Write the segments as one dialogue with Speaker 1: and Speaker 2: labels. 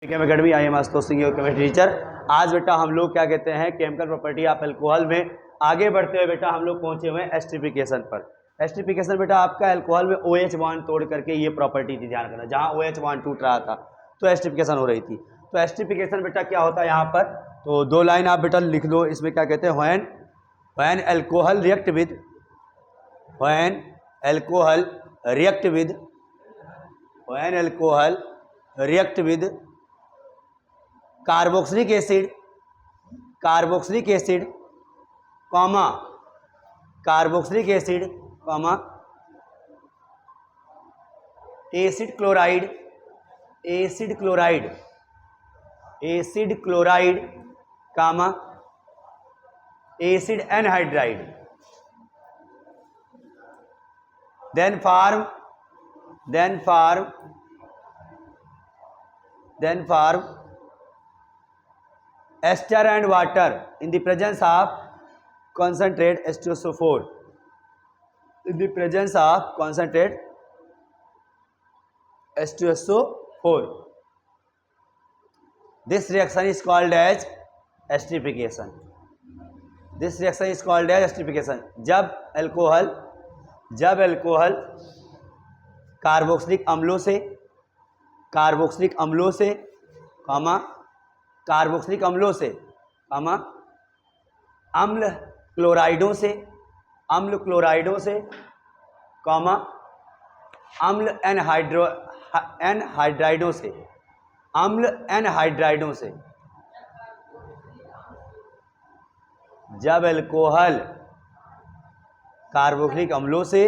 Speaker 1: Came academy, I am Ashutosh Singh, your chemistry teacher. आज बेटा हम लोग क्या कहते हैं केमिकल प्रॉपर्टी ऑफ अल्कोहल में आगे बढ़ते हुए बेटा हम लोग पहुंचे हुए हैं एस्टरीफिकेशन पर। एस्टरीफिकेशन बेटा आपका अल्कोहल में OH बॉन्ड तोड़ करके ये प्रॉपर्टी थी, ध्यान रखना, जहाँ OH बॉन्ड टूट रहा था तो एस्टरीफिकेशन हो रही थी। तो एस्टरीफिकेशन बेटा क्या होता है यहाँ पर, तो दो लाइन आप बेटा लिख लो, इसमें क्या कहते हैं, when alcohol react with, when alcohol react with, when alcohol react with carboxylic acid, carboxylic acid comma carboxylic acid comma acid chloride, acid chloride, acid chloride comma acid anhydride, then form ester and water in the presence of concentrate H2SO4, in the presence of concentrate H2SO4. This reaction is called as esterification. This reaction is called as esterification. जब alcohol carboxylic अम्लों से अम्ल क्लोराइडों से अम्ल एनहाइड्राइडों से, जब alcohol carboxylic अम्लों से,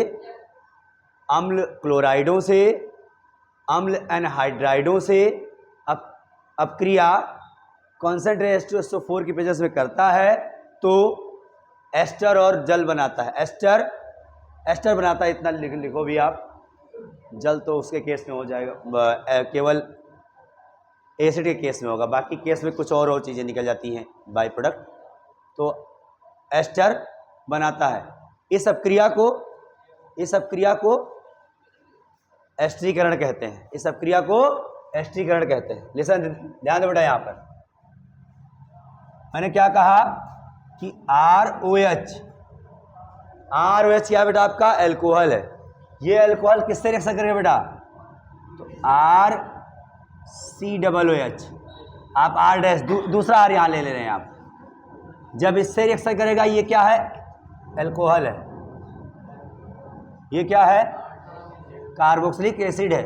Speaker 1: अम्ल क्लोराइडों से, अम्ल एनहाइड्राइडों से अपक्रिया कॉन्सेंट्रेट H2SO4 की प्रेजेंस में करता है तो एस्टर और जल बनाता है। एस्टर बनाता है, इतना लिखो भी आप। जल तो उसके केस में हो जाएगा, केवल एसिड के केस में होगा, बाकी केस में कुछ और चीज़ें निकल जाती हैं बाई प्रोडक्ट। तो एस्टर बनाता है। इस अपक्रिया को एस्टरीकरण कहते हैं। लिसन, ध्यान दो बेटा, यहाँ पर मैंने क्या कहा कि ROH क्या बेटा आपका अल्कोहल है। ये अल्कोहल किससे रिएक्शन करेगा बेटा, तो RCOOH, आप R डैश दूसरा R यहाँ ले रहे हैं आप। जब इससे रिएक्शन करेगा, ये क्या है, अल्कोहल है। ये क्या है, कार्बोक्सिलिक एसिड है।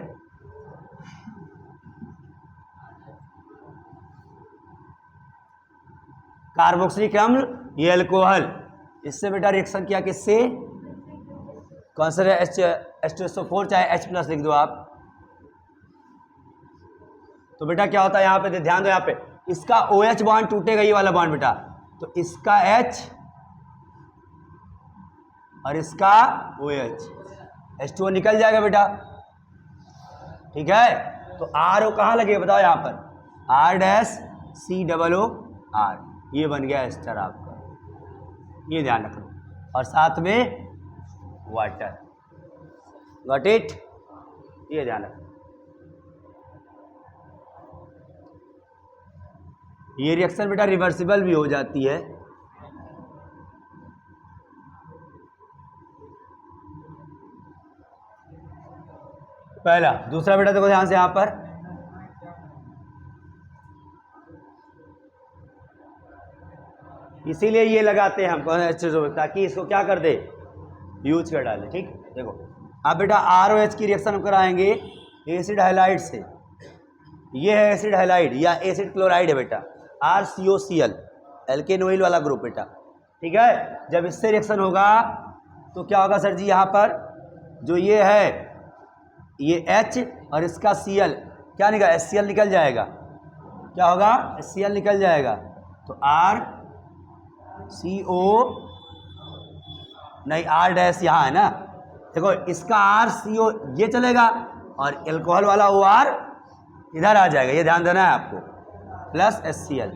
Speaker 1: कार्बोक्सिलिक अम्ल, ये अल्कोहल। इससे बेटा रिएक्शन किया किससे, कॉन्सेंट्रेट H2SO4 चाहे H+ लिख दो आप। तो बेटा क्या होता है यहाँ पे, ध्यान दो, यहाँ पे इसका OH बॉन्ड टूटेगा, ये वाला बॉन्ड बेटा, तो इसका H और इसका OH, H2O निकल जाएगा बेटा, ठीक है। तो RO कहाँ लगे बताओ, यहाँ पर R-COOR, ये बन गया एस्टर आपका, ये ध्यान रखना। और साथ में वाटर, गॉट इट, ये ध्यान रखना। ये रिएक्शन बेटा रिवर्सिबल भी हो जाती है। पहला। दूसरा बेटा देखो ध्यान से, यहाँ पर इसीलिए ये लगाते हैं हम ताकि इसको क्या कर दे, यूज कर डाले, ठीक। देखो अब बेटा ROH की रिएक्शन हम कराएंगे एसिड हैलाइड से। ये है एसिड हैलाइड या एसिड क्लोराइड है बेटा, RCOCl, एल्केनोइल वाला ग्रुप बेटा, ठीक है। जब इससे रिएक्शन होगा तो क्या होगा सर जी, यहाँ पर जो ये है, ये H और इसका Cl क्या निकल, HCl निकल जाएगा। क्या होगा, HCl निकल जाएगा। तो RCO नहीं, R डैश यहाँ है ना, देखो इसका RCO ये चलेगा और एल्कोहल वाला OR इधर आ जाएगा, ये ध्यान देना है आपको, प्लस HCl।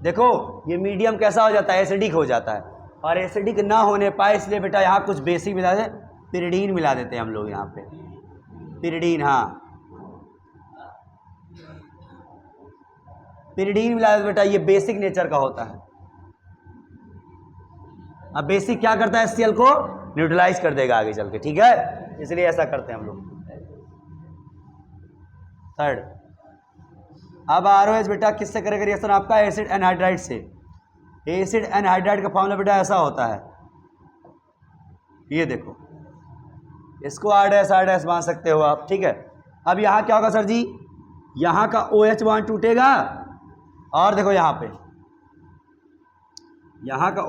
Speaker 1: देखो ये मीडियम कैसा हो जाता है, एसिडिक हो जाता है। और एसिडिक ना होने पाए इसलिए बेटा यहाँ कुछ बेसिक मिला दे, पिरिडीन मिला देते हैं हम लोग यहाँ पे, पिरिडीन। हाँ पिरिडीन मिलाया बेटा ये बेसिक नेचर का होता है। अब बेसिक क्या करता है, HCl को न्यूट्रलाइज कर देगा आगे चल के, ठीक है, इसलिए ऐसा करते हैं हम लोग। थर्ड, अब ROH बेटा किससे करेगा रिएक्शन आपका, एसिड एनहाइड्राइड से। एसिड एनहाइड्राइड का फॉर्मूला बेटा ऐसा होता है, ये देखो, इसको R' मान सकते हो आप, ठीक है। अब यहाँ क्या होगा सर जी, यहाँ का OH बॉन्ड टूटेगा और देखो यहाँ पे यहाँ का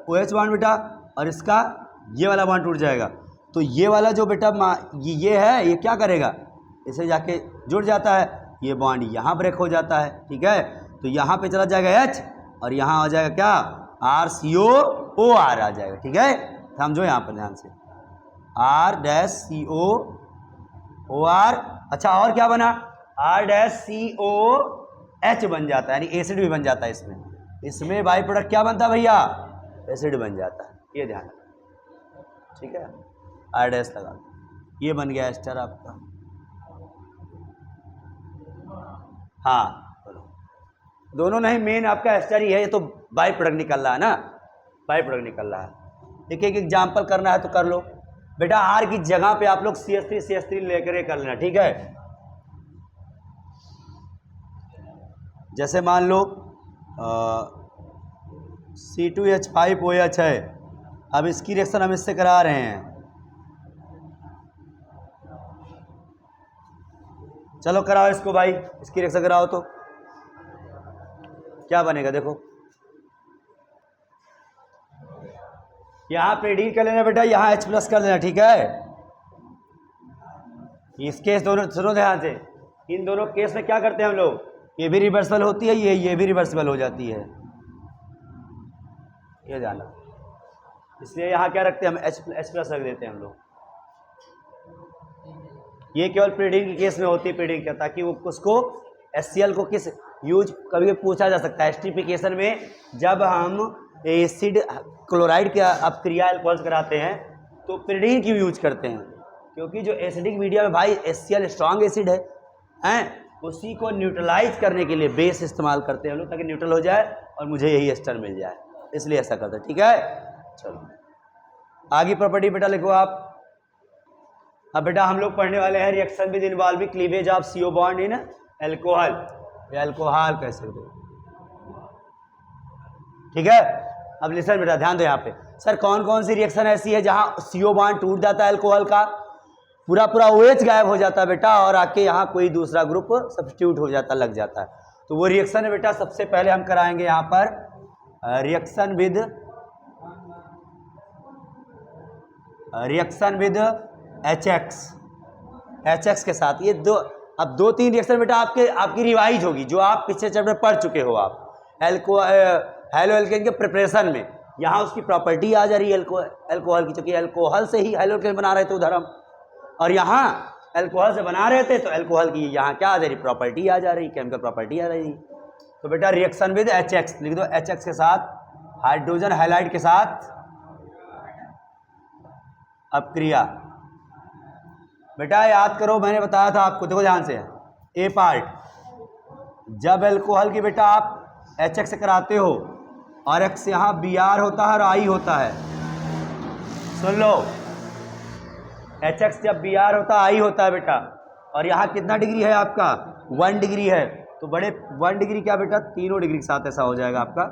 Speaker 1: OH बॉन्ड बेटा और इसका ये वाला बॉन्ड टूट जाएगा। तो ये वाला जो बेटा ये है, ये क्या करेगा, इसे जाके जुड़ जाता है, ये बॉन्ड यहाँ ब्रेक हो जाता है, ठीक है। तो यहाँ पे चला जाएगा H और यहाँ आ जाएगा क्या, RCOOR आ जाएगा, ठीक है। समझो यहाँ पर ध्यान से, R'COOR। अच्छा और क्या बना, R'COH बन जाता है, यानी एसिड भी बन जाता है इसमें। इसमें बाई प्रोडक्ट क्या बनता है भैया, एसिड बन जाता है, ये ध्यान रखना, ठीक है। R' लगा, ये बन गया एस्टर आपका। हाँ दोनों नहीं, मेन आपका एस्टर ही है, ये तो बाई प्रोडक्ट निकल रहा है ना, बाई प्रोडक्ट निकल रहा है। एक एक एग्जाम्पल करना है तो कर लो बेटा। R की जगह पे आप लोग CH3 लेकर कर लेना, ठीक है। जैसे मान लो C2H5OH है, अब इसकी रिएक्शन हम इससे करा रहे हैं, चलो कराओ इसको भाई, इसकी रिएक्शन कराओ तो क्या बनेगा, देखो यहाँ पे डी कर लेना बेटा, यहाँ H+ कर लेना, ठीक है। इस केस दोनों सुनो ध्यान से, इन दोनों केस में क्या करते हैं हम लोग, ये भी रिवर्सिबल होती है, ये भी रिवर्सिबल हो जाती है, ये जाना। इसलिए यहाँ क्या रखते हैं हम, H+ रख देते हैं हम लोग। ये केवल पिरिडीन के केस में होती है, पिरिडीन का, ताकि वो उसको HCl को किस यूज कभी पूछा जा सकता है एस्टरीफिकेशन में, जब हम एसिड क्लोराइड का अपक्रिया अल्कोहल कराते हैं तो पिरिडीन की यूज करते हैं, क्योंकि जो एसिडिक मीडिया में भाई HCl स्ट्रॉन्ग एसिड है, उसी को न्यूट्रलाइज करने के लिए बेस इस्तेमाल करते हैं हम लोग, ताकि न्यूट्रल हो जाए और मुझे यही एस्टर मिल जाए, इसलिए ऐसा करते हैं, ठीक है। चलो आगे प्रॉपर्टी बेटा लिखो आप। अब बेटा हम लोग पढ़ने वाले हैं reaction with involving cleavage of CO bond in alcohol, alcohol कह सकते हो, ठीक है। अब लिसन बेटा ध्यान दो यहाँ पे, सर कौन कौन सी रिएक्शन ऐसी है जहाँ CO बॉन्ड टूट जाता है अल्कोहल का, पूरा OH गायब हो जाता है बेटा और आके यहाँ कोई दूसरा ग्रुप सब्स्टिट्यूट हो जाता, लग जाता है। तो वो रिएक्शन है बेटा, सबसे पहले हम कराएंगे यहाँ पर रिएक्शन विद HX के साथ। ये अब 2-3 रिएक्शन बेटा आपकी रिवाइज होगी, जो आप पिछले चैप्टर पढ़ चुके हो आप। हेलो एल्केन के प्रिपरेशन में यहाँ उसकी प्रॉपर्टी आ जा रही है अल्कोहल की, क्योंकि अल्कोहल से ही हेलो एल्केन बना रहे थे उधर हम, और यहाँ अल्कोहल से बना रहे थे तो अल्कोहल की यहाँ क्या आ जा रही, प्रॉपर्टी आ जा रही, केमिकल प्रॉपर्टी आ रही। तो बेटा रिएक्शन विद HX लिख दो, HX के साथ हाइड्रोजन हैलाइड के साथ अपक्रिया। बेटा याद करो, मैंने बताया था आपको, देखो ध्यान से, ए पार्ट, जब अल्कोहल की बेटा आप HX से कराते हो और X यहाँ Br होता है और I होता है, सुन लो, HX जब Br होता है I होता है बेटा, और यहाँ कितना डिग्री है आपका, 1 डिग्री है, तो बड़े 1 डिग्री क्या बेटा, तीनों डिग्री के साथ ऐसा हो जाएगा आपका,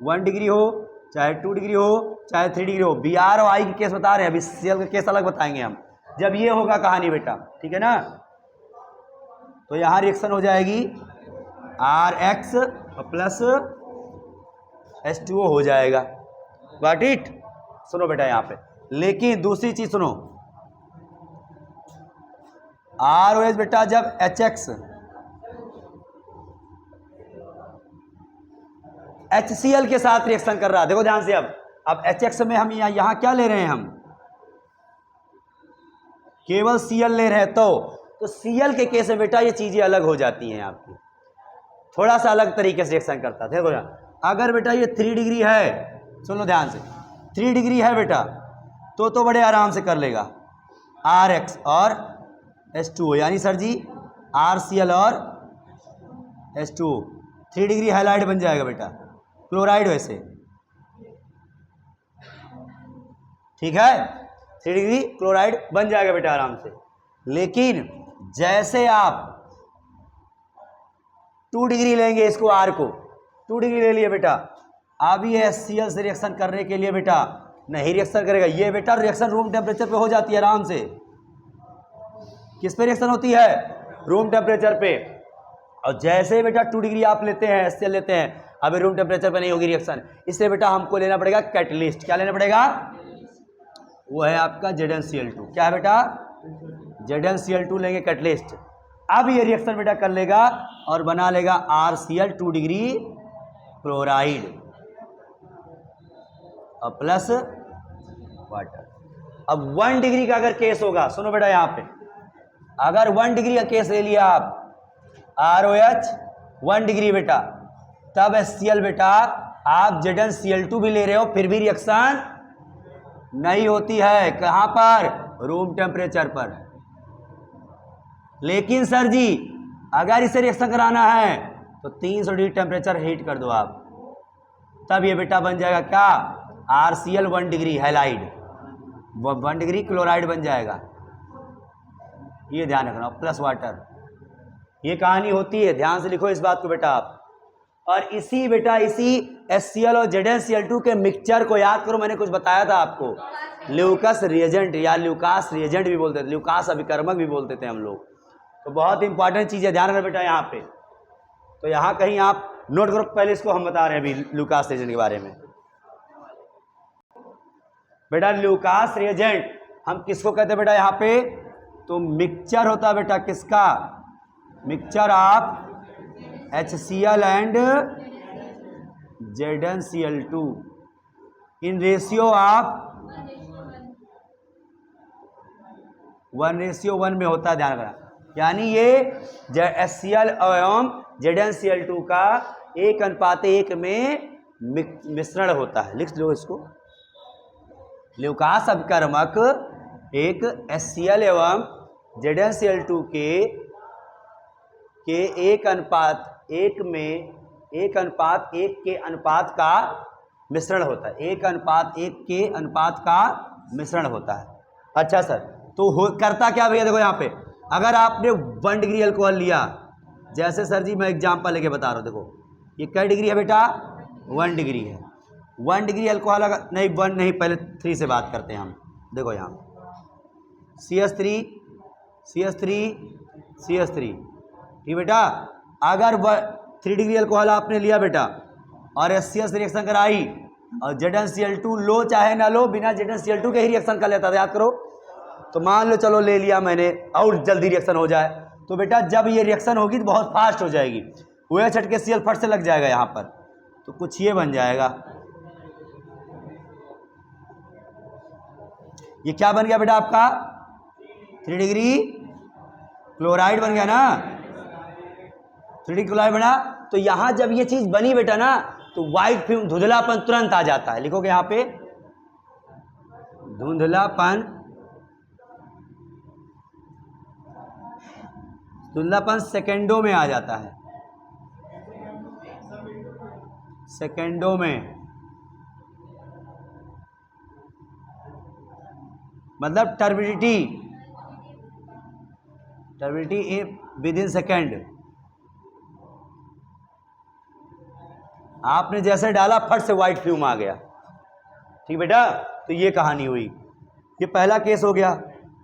Speaker 1: 1 डिग्री हो चाहे 2 डिग्री हो चाहे 3 डिग्री हो। Br और I के केस बता रहे हैं, अभी CL का केस अलग बताएंगे हम जब ये होगा कहानी बेटा, ठीक है ना। तो यहाँ रिएक्शन हो जाएगी RX प्लस H2O हो जाएगा, गॉट इट। सुनो बेटा यहाँ पे, लेकिन दूसरी चीज सुनो, ROH बेटा जब HX HCl के साथ रिएक्शन कर रहा है, देखो ध्यान से, अब HX में हम यहाँ क्या ले रहे हैं, हम केवल Cl ले रहे हैं, तो Cl के केस में बेटा ये चीजें अलग हो जाती हैं आपकी, थोड़ा सा अलग तरीके से रिएक्शन करता है। देखो अगर बेटा ये 3 डिग्री है, सुन लो ध्यान से, 3 डिग्री है बेटा, तो बड़े आराम से कर लेगा RX और H2O, यानी सर जी RCl और H2O। 3 डिग्री हैलाइड बन जाएगा बेटा, क्लोराइड वैसे, ठीक है, 3 डिग्री क्लोराइड बन जाएगा बेटा आराम से। लेकिन जैसे आप 2 डिग्री लेंगे, इसको आर को 2 डिग्री ले लिए बेटा, अब ये HCl से रिएक्शन करने के लिए बेटा नहीं रिएक्शन करेगा। ये बेटा रिएक्शन रूम टेम्परेचर पे हो जाती है आराम से। किस पे रिएक्शन होती है? रूम टेम्परेचर पे। और जैसे ही बेटा 2 डिग्री आप लेते हैं, HCl लेते हैं, अभी रूम टेम्परेचर पे नहीं होगी रिएक्शन, इसलिए बेटा हमको लेना पड़ेगा कैटलिस्ट। क्या लेना पड़ेगा? वो है आपका ZnCl2। क्या है बेटा? ZnCl2 लेंगे कैटलिस्ट। अब ये रिएक्शन बेटा कर लेगा और बना लेगा RCl 2 डिग्री क्लोराइड और प्लस वाटर। अब 1 डिग्री का अगर केस होगा, सुनो बेटा यहां पे, अगर 1 डिग्री का केस ले लिया आप, ROH 1 डिग्री बेटा, तब HCl बेटा आप ZnCl2 भी ले रहे हो, फिर भी रिएक्शन नहीं होती है। कहां पर? रूम टेम्परेचर पर। लेकिन सर जी अगर इसे रिएक्शन कराना है तो 300 डिग्री टेम्परेचर हीट कर दो आप, तब ये बेटा बन जाएगा क्या? RCl 1 degree halide, 1 degree chloride बन जाएगा। ये ध्यान रखना, प्लस वाटर। ये कहानी होती है, ध्यान से लिखो इस बात को बेटा आप। और इसी बेटा इसी HCl और ZnCl2 के मिक्सचर को याद करो, मैंने कुछ बताया था आपको, ल्यूकस रिएजेंट या ल्यूकास रिएजेंट भी बोलते थे, ल्यूकास अभिकर्मक भी बोलते थे हम लोग। तो बहुत इंपॉर्टेंट चीज़ है, ध्यान रखना बेटा यहाँ पे। तो यहाँ कहीं आप नोट करो, पहले इसको हम बता रहे हैं अभी ल्यूकास रिएजेंट के बारे में। बेटा ल्यूकास रिएजेंट हम किसको कहते हैं बेटा यहाँ पे? तो मिक्सचर होता है बेटा किसका? Mixture of HCl and ZnCl2 in ratio of 1:1 में होता है, ध्यान रखना। यानी ये HCl एवं ZnCl2 का 1:1 में मिश्रण होता है। लिख लो इसको, ल्यूकास अभिकर्मक एक HCl एवं ZnCl2 के 1:1 में 1:1 के अनुपात का मिश्रण होता है। 1:1 के अनुपात का मिश्रण होता है। अच्छा सर, तो करता क्या भैया? देखो यहाँ पे अगर आपने 1 डिग्री अल्कोहल लिया, जैसे सर जी मैं एग्जांपल लेके बता रहा हूँ, देखो ये कै डिग्री है बेटा? 1 डिग्री है। 1 डिग्री अल्कोहल अगर नहीं, 1 नहीं, पहले 3 से बात करते हैं हम। देखो यहाँ CH3 CH3 CH3, ठीक बेटा। अगर 3 डिग्री अल्कोहल आपने लिया बेटा और HCl से रिएक्शन कराई और ZnCl2 लो चाहे ना लो, बिना ZnCl2 के ही रिएक्शन कर लेता था, याद करो। तो मान लो चलो ले लिया मैंने और जल्दी रिएक्शन हो जाए, तो बेटा जब ये रिएक्शन होगी तो बहुत फास्ट हो जाएगी, हुए छटके Cl फट से लग जाएगा यहाँ पर, तो कुछ ये बन जाएगा। ये क्या बन गया बेटा आपका? 3 डिग्री क्लोराइड बन गया ना, 3 डिग्री क्लोराइड बना। तो यहां जब ये चीज बनी बेटा ना, तो व्हाइट फिल्म धुंधलापन तुरंत आ जाता है। लिखोगे यहां पे धुंधलापन, धुंधलापन सेकेंडों में आ जाता है, सेकेंडों में, मतलब टर्बिडिटी विद इन सेकेंड। आपने जैसे डाला फट से व्हाइट फ्यूम आ गया, ठीक बेटा। तो ये कहानी हुई, ये पहला केस हो गया।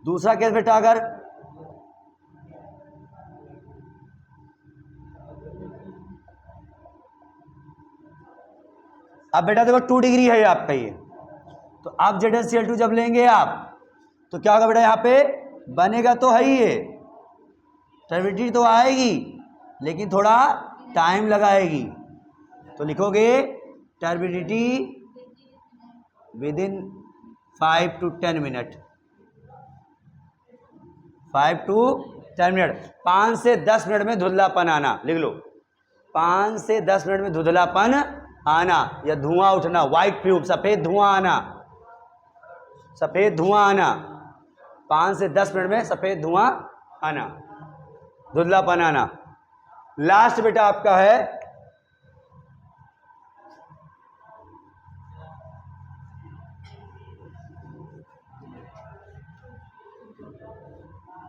Speaker 1: दूसरा केस बेटा, अगर अब बेटा देखो 2 डिग्री है आपका ये, तो अब ZnCl2 जब लेंगे आप तो क्या होगा बेटा? यहाँ पे बनेगा तो है ही, ये टर्बिडिटी तो आएगी लेकिन थोड़ा टाइम लगाएगी। तो लिखोगे turbidity with in 5 to 10 minute, 5 to 10 minute, 5 से 10 मिनट में धुंधलापन आना। लिख लो 5 से 10 मिनट में धुंधलापन आना या धुआं उठना, व्हाइट फ्यूम, सफेद धुआं आना, सफेद धुआं आना, 5 से 10 मिनट में सफेद धुआं आना, धुंधलापन आना। लास्ट बेटा आपका है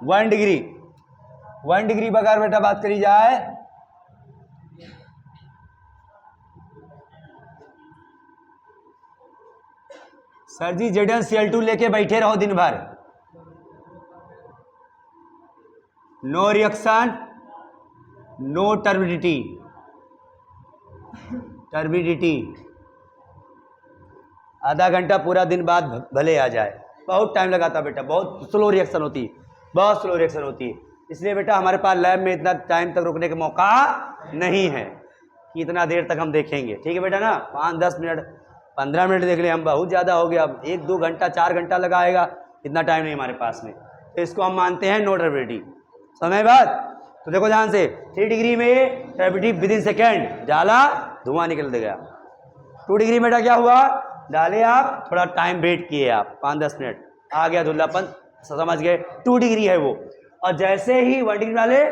Speaker 1: 1 डिग्री, 1 डिग्री पर अगर बेटा बात करी जाए, सर जी ZnCl2 लेके बैठे रहो दिन भर, नो रिएक्शन, नो टर्बिडिटी, आधा घंटा पूरा दिन बाद भले आ जाए, बहुत टाइम लगाता बेटा, बहुत स्लो रिएक्शन होती है, बहुत स्लो रिएक्शन होती है। इसलिए बेटा हमारे पास लैब में इतना टाइम तक रुकने का मौका नहीं है कि इतना देर तक हम देखेंगे, ठीक है बेटा ना। 5-10 मिनट 15 मिनट देख ले हम, बहुत ज़्यादा हो गया, अब 1-2 घंटा 4 घंटा लगाएगा, इतना टाइम नहीं हमारे पास में, तो इसको हम मानते हैं नो टर्बिडिटी। समय बाद तो देखो ध्यान से, 3 डिग्री में टर्बिडिटी विदिन सेकेंड डाला, धुआं निकल गया। 2 डिग्री में क्या हुआ, डाले आप, थोड़ा टाइम वेट किए आप 5-10 मिनट, आ गया धुंधलापन, समझ गए 2 डिग्री है वो। और जैसे ही 1 डिग्री डाले,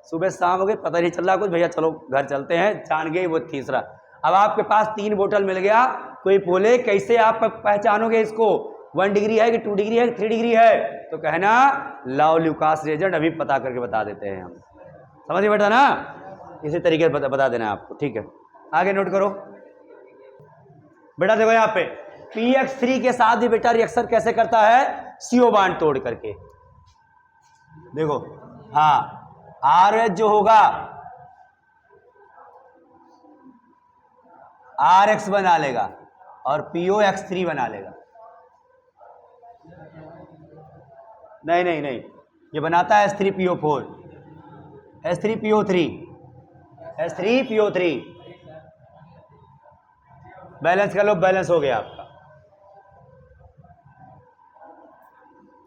Speaker 1: सुबह शाम हो गए, पता नहीं चल रहा कुछ, भैया चलो घर चलते हैं, जान गए वो तीसरा। अब आपके पास 3 बोतल मिल गया, कोई बोले कैसे आप पहचानोगे इसको, 1 डिग्री है कि 2 डिग्री है कि 3 डिग्री है, तो कहना लाओ ल्यूकास रिएजेंट, अभी पता करके बता देते हैं हम, समझिए बेटा ना, इसी तरीके से बता देना है आपको, ठीक है। आगे नोट करो बेटा, देखो यहाँ पे px3 के साथ भी बेटा रिएक्शन कैसे करता है, CO बांड तोड़ करके, देखो हाँ, RH जो होगा RX बना लेगा और POX3 बना लेगा, नहीं, ये बनाता है H3PO4, H3PO3, बैलेंस कर लो, बैलेंस हो गया आपका,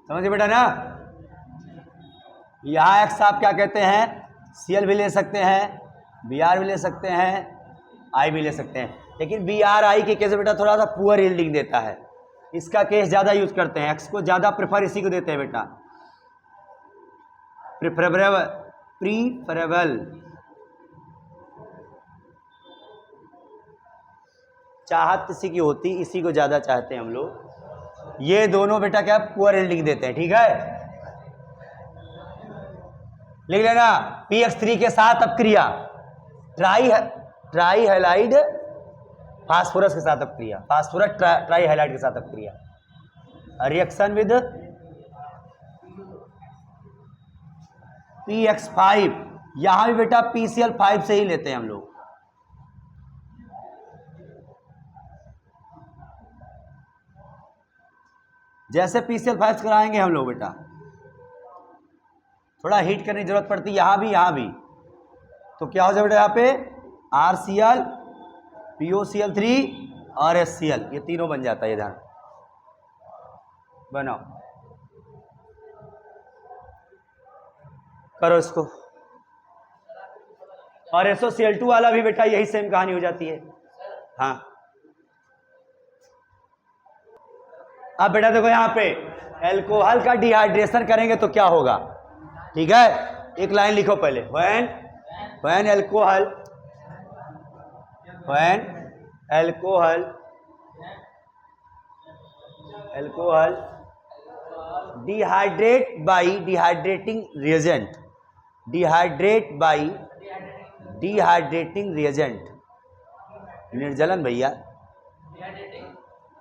Speaker 1: समझिए बेटा ना। यहाँ X आप क्या कहते हैं, Cl भी ले सकते हैं, Br भी ले सकते हैं, I भी ले सकते हैं, लेकिन Br I के केस बेटा थोड़ा सा पुअर यील्डिंग देता है, इसका केस ज़्यादा यूज करते हैं, X को ज़्यादा प्रेफर इसी को देते हैं बेटा, प्रीफरेबल, चाहत इसी की होती, इसी को ज़्यादा चाहते हैं हम लोग। ये दोनों बेटा क्या पुअर यील्डिंग देते हैं, ठीक है, लिख लेना। px3 के साथ अपक्रिया ट्राई हैलाइड फास्फोरस के साथ अपक्रिया, फास्फोरस ट्राई हैलाइड के साथ अपक्रिया, रिएक्शन विद px5, यहां भी बेटा PCl5 से ही लेते हैं हम लोग, जैसे PCl5 कराएंगे हम लोग बेटा, थोड़ा हीट करने की जरूरत पड़ती है, यहां भी, तो क्या हो जाए बेटा, यहाँ पे RCl, POCl3 और HCl, ये तीनों बन जाता है, ये ध्यान बनाओ, करो इसको। और SOCl2 वाला भी बेटा यही सेम कहानी हो जाती है, हाँ। अब बेटा देखो यहाँ पे एल्कोहल का डिहाइड्रेशन करेंगे तो क्या होगा, ठीक है, एक लाइन लिखो पहले, when alcohol dehydrate by dehydrating reagent, निर्जलन भैया,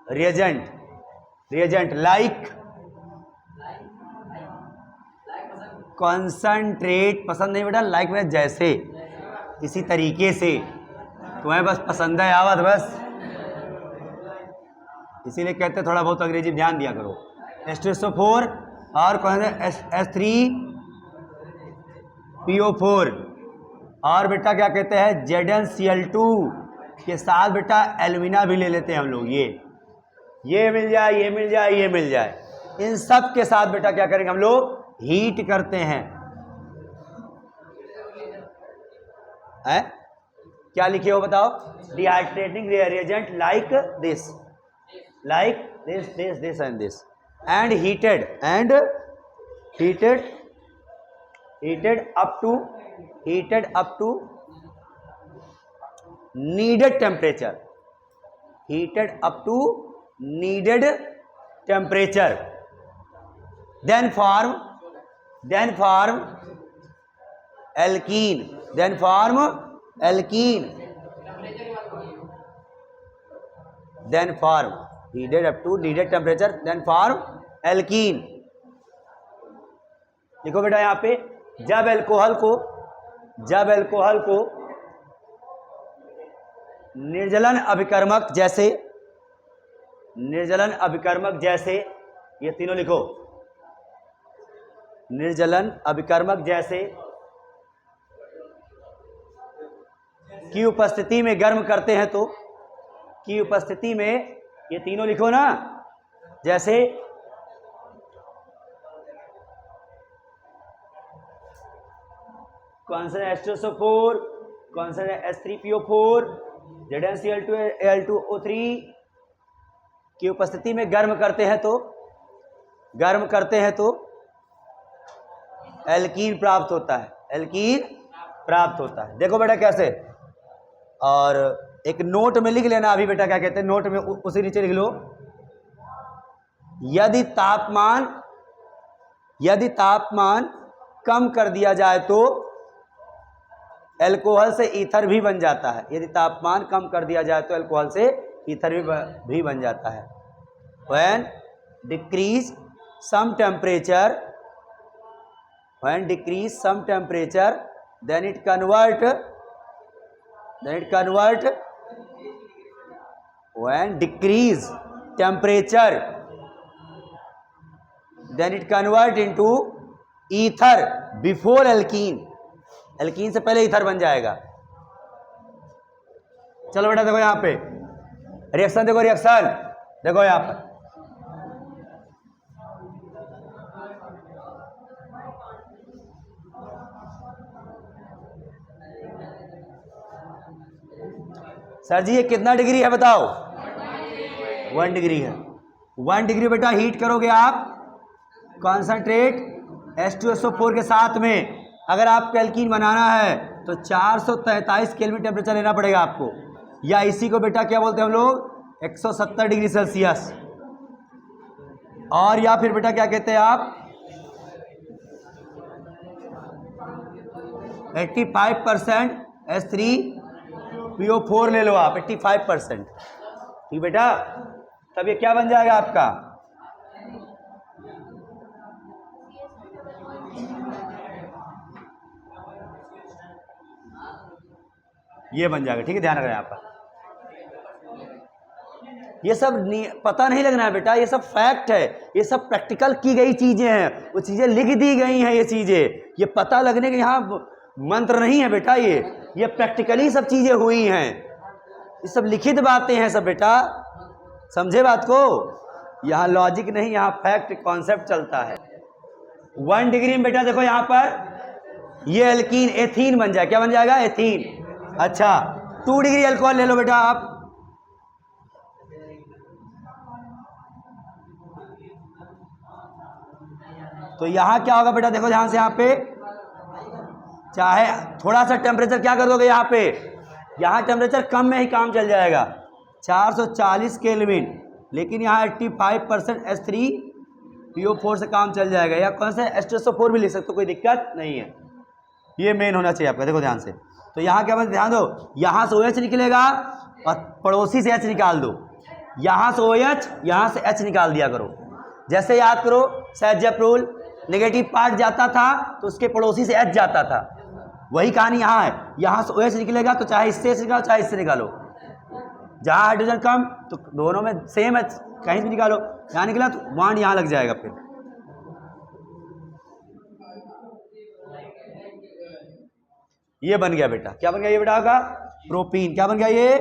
Speaker 1: reagent like कॉन्सनट्रेट, पसंद नहीं बेटा, लाइक में जैसे, इसी तरीके से, तुम्हें बस पसंद है आवत बस, इसीलिए कहते थोड़ा बहुत अंग्रेजी ध्यान दिया करो। H2SO4 और कौन है H3PO4 और बेटा क्या कहते हैं ZnCl2 के साथ बेटा एल्यूमिना भी ले लेते हैं हम लोग, ये मिल जाए, इन सब के साथ बेटा क्या करेंगे हम लोग, हीट करते हैं, क्या लिखे हो बताओ, dehydrating reagent like this and this, and heated up to needed temperature, then form then form alkene, then form alkene, then form heated up to needed temperature, then form alkene. देखो बेटा यहां पे जब एल्कोहल को निर्जलन अभिकर्मक जैसे ये तीनों लिखो, निर्जलन अभिकर्मक जैसे की उपस्थिति में गर्म करते हैं तो, की उपस्थिति में ये तीनों लिखो ना, जैसे कौन सा H2SO4, कौन सा H3PO4, ZnCl2Al2O3 की उपस्थिति में गर्म करते हैं तो एल्कीन प्राप्त होता है। देखो बेटा कैसे, और एक नोट में लिख लेना अभी बेटा, क्या कहते हैं नोट में उसी नीचे लिख लो, यदि तापमान कम कर दिया जाए तो एल्कोहल से ईथर भी बन जाता है। यदि तापमान कम कर दिया जाए तो एल्कोहल से ईथर भी बन जाता है। When decrease some temperature, then it convert when decrease temperature, then it convert into ether before alkene, alkene से पहले ईथर बन जाएगा। चलो बेटा देखो यहां पे रिएक्शन, देखो यहां पर सर जी ये कितना डिग्री है बताओ? 1 डिग्री है। 1 डिग्री बेटा हीट करोगे आप कॉन्सेंट्रेट H2SO4 के साथ में, अगर आपको एल्कीन बनाना है तो 443 केल्विन टेम्परेचर लेना पड़ेगा आपको, या इसी को बेटा क्या बोलते हैं हम लोग 170 डिग्री सेल्सियस, और या फिर बेटा क्या कहते हैं आप 85% H3PO4 ले लो आप, 85%, ठीक बेटा, तब ये क्या बन जाएगा आपका ये बन जाएगा। ठीक है, ध्यान रखना यहाँ पर, ये सब पता नहीं लगना है बेटा, ये सब फैक्ट है, ये सब प्रैक्टिकल की गई चीजें हैं, वो चीजें लिख दी गई हैं, ये चीजें, ये पता लगने के यहाँ मंत्र नहीं है बेटा, ये प्रैक्टिकली सब चीजें हुई हैं, ये सब लिखित बातें हैं सब बेटा, समझे बात को? यहाँ लॉजिक नहीं, यहाँ फैक्ट कॉन्सेप्ट चलता है। 1 डिग्री में बेटा देखो यहाँ पर ये एल्कीन एथीन बन जाए, क्या बन जाएगा? एथीन। अच्छा 2 डिग्री अल्कोहल ले लो बेटा आप, तो यहां क्या होगा बेटा, देखो ध्यान से, यहां पे चाहे थोड़ा सा टेम्परेचर क्या कर दोगे यहाँ पे, यहाँ टेम्परेचर कम में ही काम चल जाएगा 440 केल्विन, लेकिन यहाँ 85% H3PO4 से काम चल जाएगा, या कौन सा H2SO4 भी लिख सकते हो, कोई दिक्कत नहीं है। ये मेन होना चाहिए आपका, देखो ध्यान से। तो यहाँ क्या बात, ध्यान दो, यहाँ से OH निकलेगा और पड़ोसी से H निकाल दो, यहाँ से OH, यहाँ से H निकाल दिया करो। जैसे याद करो सेजप रूल, नेगेटिव पार्ट जाता था तो उसके पड़ोसी से H जाता था, वही कहानी यहाँ है। यहाँ से OH निकलेगा तो चाहे इससे H निकालो चाहे इससे निकालो, जहाँ हाइड्रोजन कम तो दोनों में सेम H, कहीं से निकालो, यहाँ निकला तो बॉन्ड यहाँ लग जाएगा। फिर ये बन गया बेटा, क्या बन गया ये बेटा आपका? प्रोपीन। क्या बन गया ये?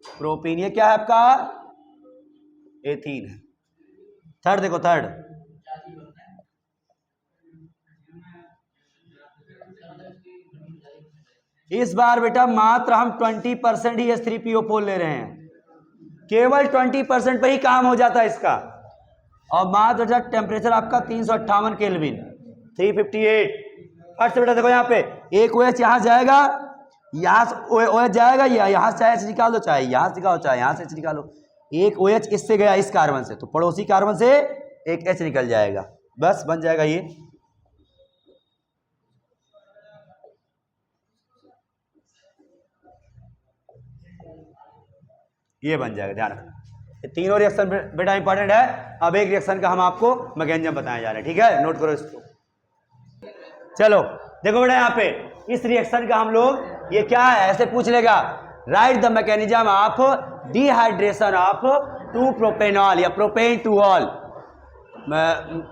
Speaker 1: प्रोपीन। ये क्या है आपका? एथीन है। थर्ड देखो, थर्ड इस बार बेटा मात्र हम 20% ही H3PO4 ले रहे हैं, केवल 20% पे ही काम हो जाता है इसका, और मात्र टेम्परेचर आपका 358 केल्विन 358। फर्स्ट बेटा देखो यहाँ पे एक OH यहाँ जाएगा, यहाँ से OH जाएगा, या यहाँ से चाहे H निकाल दो, चाहे यहाँ से निकालो चाहे यहाँ से H निकालो। एक OH इससे गया इस कार्बन से, तो पड़ोसी कार्बन से एक H निकल जाएगा। बस बन जाएगा ये बन जाएगा, ध्यान रखना। ये तीनों रिएक्शन बेटा इंपॉर्टेंट है। अब एक रिएक्शन का हम आपको मैकेनिज्म बताया जा रहा है, ठीक है, नोट करो इसको। चलो देखो बेटा यहाँ पे इस रिएक्शन का हम लोग ये क्या है ऐसे पूछ लेगा, right the mechanism of dehydration of 2 propanol या प्रोपेन टू ऑल।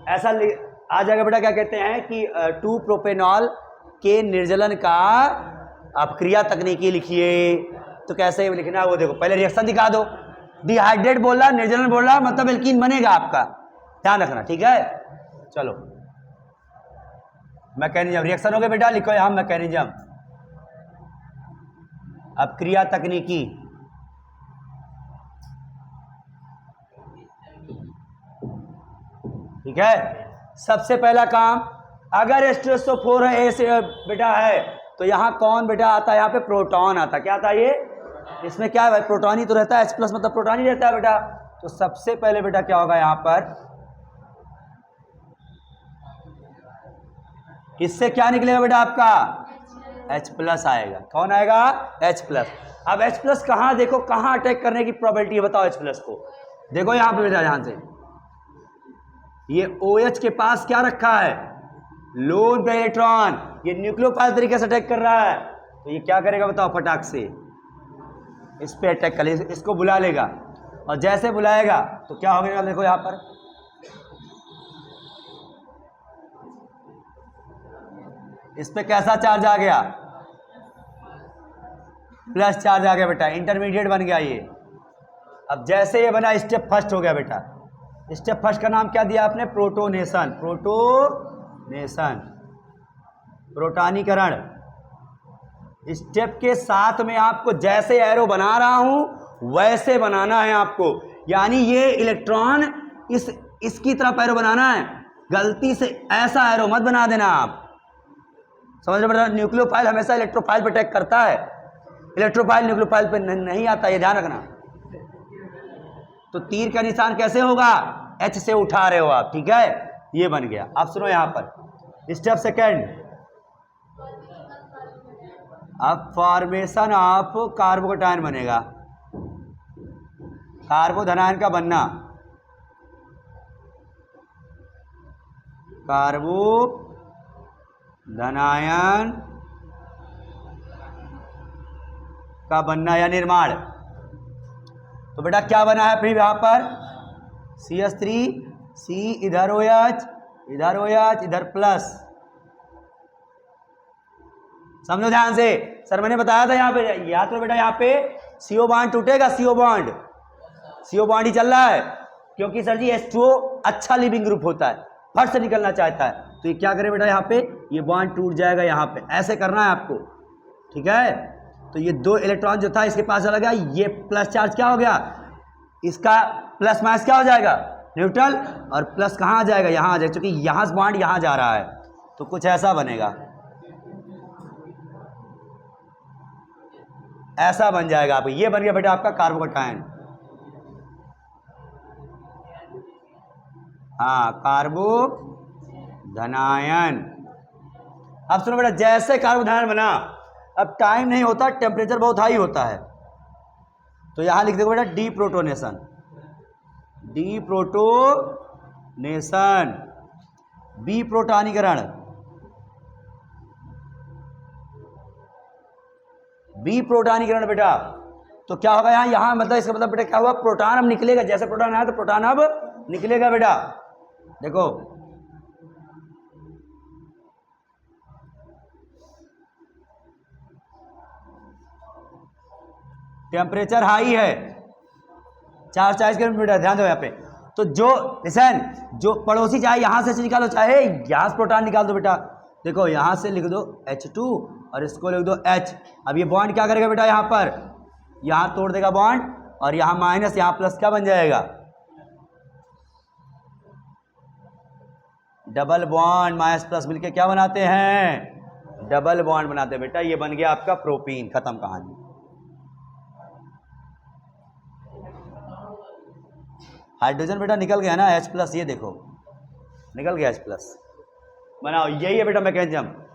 Speaker 1: ऐसा आ जाएगा बेटा, क्या कहते हैं कि 2 प्रोपेनॉल के निर्जलन का अपक्रिया तकनीकी लिखिए। तो कैसे लिखना है वो देखो, पहले रिएक्शन दिखा दो। डिहाइड्रेट बोल रहा, निर्जलन बोल रहा, मतलब एल्कीन बनेगा आपका, ध्यान रखना, ठीक है। चलो मैकेनिज्म, रिएक्शन हो गया बेटा, लिखो यहां मैकेनिज्म, अपक्रिया तकनीकी। ठीक है, सबसे पहला काम, अगर H2SO4 है बेटा है तो यहां कौन बेटा आता है, यहां पे प्रोटॉन आता है। क्या आता है ये, इसमें क्या है भाई, प्रोटॉन ही तो रहता है, H+ मतलब प्रोटॉन ही रहता है बेटा। तो सबसे पहले बेटा क्या होगा यहां पर, इससे क्या निकलेगा बेटा आपका H+ आएगा। कौन आएगा, H+। अब H+ कहां देखो, कहां अटैक करने की प्रोबेबिलिटी है बताओ H+ को। देखो यहां पे बेटा, ध्यान से, ये OH के पास क्या रखा है, लोन पे इलेक्ट्रॉन, ये न्यूक्लियोफाइल तरीके से अटैक कर रहा है। तो ये क्या करेगा बताओ, फटाक से इस पे अटैक कर लेगा, इसको बुला लेगा, और जैसे बुलाएगा तो क्या हो गया, देखो यहां पर इस पे कैसा चार्ज आ गया, प्लस चार्ज आ गया बेटा, इंटरमीडिएट बन गया ये। अब जैसे ये बना, स्टेप फर्स्ट हो गया बेटा। स्टेप फर्स्ट का नाम क्या दिया आपने, प्रोटोनेशन, प्रोटोनेशन, प्रोटॉनीकरण। स्टेप के साथ में आपको जैसे एरो बना रहा हूं वैसे बनाना है आपको, यानी ये इलेक्ट्रॉन इसकी तरफ एरो बनाना है, गलती से ऐसा एरो मत बना देना आप, समझ रहे बेटा। न्यूक्लियोफाइल हमेशा इलेक्ट्रोफाइल पर अटैक करता है, इलेक्ट्रोफाइल न्यूक्लियोफाइल पर नहीं आता, ये ध्यान रखना। तो तीर का निशान कैसे होगा, H से उठा रहे हो आप, ठीक है, ये बन गया। अब सुनो यहां पर स्टेप सेकेंड, अब फॉर्मेशन ऑफ कार्बोकैटायन बनेगा, कार्बोधनायन का बनना, कार्बोधनायन का बनना या निर्माण। तो बेटा क्या बना है फिर यहां पर, CH3, C इधर OH, इधर OH, इधर प्लस, समझो ध्यान से। सर मैंने बताया था यहाँ पे, याद करो बेटा, यहाँ पे CO बॉन्ड टूटेगा, CO बॉन्ड ही चल रहा है, क्योंकि सर जी H2O अच्छा लिविंग ग्रुप होता है, फट से निकलना चाहता है। तो ये क्या करे बेटा, यहाँ पे ये बॉन्ड टूट जाएगा, यहाँ पे ऐसे करना है आपको, ठीक है। तो ये 2 इलेक्ट्रॉन जो था इसके पास चला गया, ये प्लस चार्ज क्या हो गया, इसका प्लस माइनस क्या हो जाएगा, न्यूट्रल, और प्लस कहाँ आ जाएगा, यहाँ आ जाएगा, क्योंकि यहाँ से बॉन्ड यहाँ जा रहा है। तो कुछ ऐसा बनेगा, ऐसा बन जाएगा आप, ये बन गया बेटा आपका कार्बोकैटायन। हाँ, कार्बोधनायन। अब सुनो बेटा, जैसे कार्बोधनायन बना, अब टाइम नहीं होता, टेम्परेचर बहुत हाई होता है, तो यहां लिख देखो बेटा डीप्रोटोनेशन, डीप्रोटोनेशन, बी प्रोटॉनीकरण, बी प्रोटॉनीकरण बेटा। तो क्या होगा यहां मतलब इसका मतलब बेटा क्या हुआ, प्रोटॉन अब निकलेगा, जैसे प्रोटॉन आया तो प्रोटॉन अब निकलेगा बेटा। देखो टेम्परेचर हाई है, 440 के बेटा, ध्यान दो यहाँ पे। तो जो लिसन, जो पड़ोसी चाहे यहां से निकालो, चाहे यहां से प्रोटॉन निकाल दो बेटा। देखो यहां से लिख दो H2 और इसको लिख दो H। अब ये बॉन्ड क्या करेगा बेटा, यहां पर यहां तोड़ देगा बॉन्ड, और यहां माइनस यहां प्लस, क्या बन जाएगा, डबल बॉन्ड, माइनस प्लस मिलके क्या बनाते हैं, डबल बॉन्ड बनाते हैं बेटा। ये बन गया आपका प्रोपीन, खत्म कहानी। हाइड्रोजन बेटा निकल गया ना H+, ये देखो निकल गया H प्लस। बनाओ, यही है बेटा मैकेनिज्म।